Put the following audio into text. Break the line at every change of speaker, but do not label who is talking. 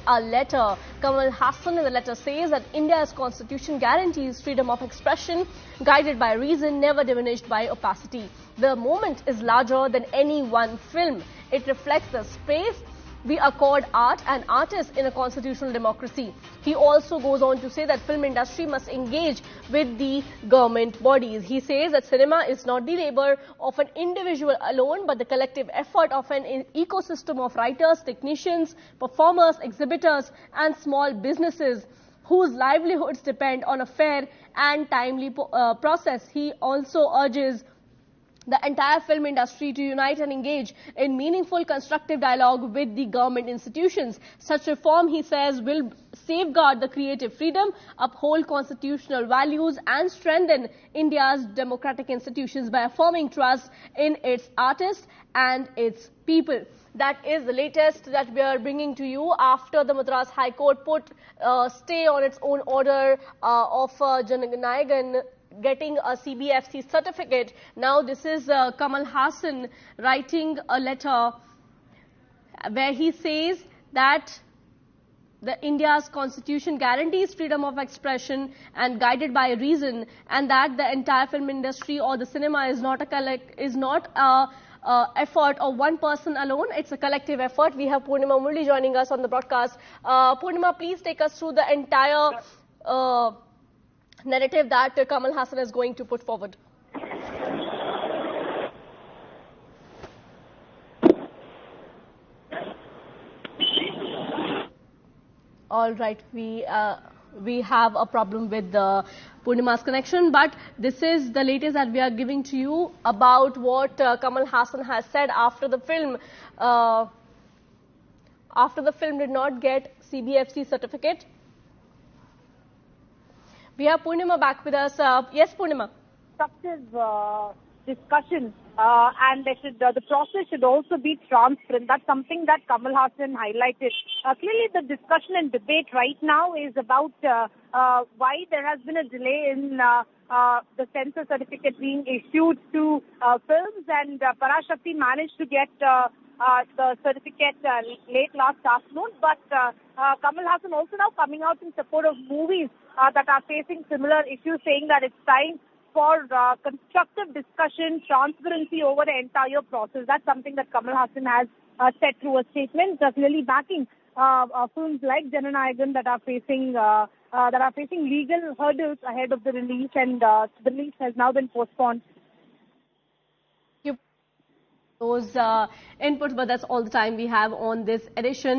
a letter. Kamal Hassan in the letter says that India's constitution guarantees freedom of expression, guided by reason, never diminished by opacity. The moment is larger than any one film. It reflects the space we accord art and artists in a constitutional democracy. He also goes on to say that film industry must engage with the government bodies. He says that cinema is not the labor of an individual alone, but the collective effort of an ecosystem of writers, technicians, performers, exhibitors, and small businesses whose livelihoods depend on a fair and timely process. He also urges the entire film industry to unite and engage in meaningful, constructive dialogue with the government institutions. Such reform, he says, will safeguard the creative freedom, uphold constitutional values, and strengthen India's democratic institutions by affirming trust in its artists and its people. That is the latest that we are bringing to you after the Madras High Court put stay on its own order of Jananayagan getting a CBFC certificate. Now this is Kamal Hassan writing a letter where he says that the India's constitution guarantees freedom of expression and guided by reason, and that the entire film industry or the cinema is not a effort of one person alone. It's a collective effort. We have Purnima Murli joining us on the broadcast. Purnima, please take us through the entire narrative that Kamal Hassan is going to put forward. All right, we have a problem with the Purnima's connection, but this is the latest that we are giving to you about what Kamal Hassan has said after the film. After the film did not get CBFC certificate. We have Purnima back with us. Yes, Purnima.
Constructive discussion, and the process should also be transparent. That's something that Kamal Hassan highlighted. Clearly, the discussion and debate right now is about why there has been a delay in the censor certificate being issued to films, and Parashakti managed to get the certificate late last afternoon. But Kamal Hassan also now coming out in support of movies that are facing similar issues, saying that it's time for constructive discussion, transparency over the entire process. That's something that Kamal Hassan has said through a statement, clearly backing films like Jananayagan that are facing legal hurdles ahead of the release, and the release has now been postponed.
Those inputs, but that's all the time we have on this edition.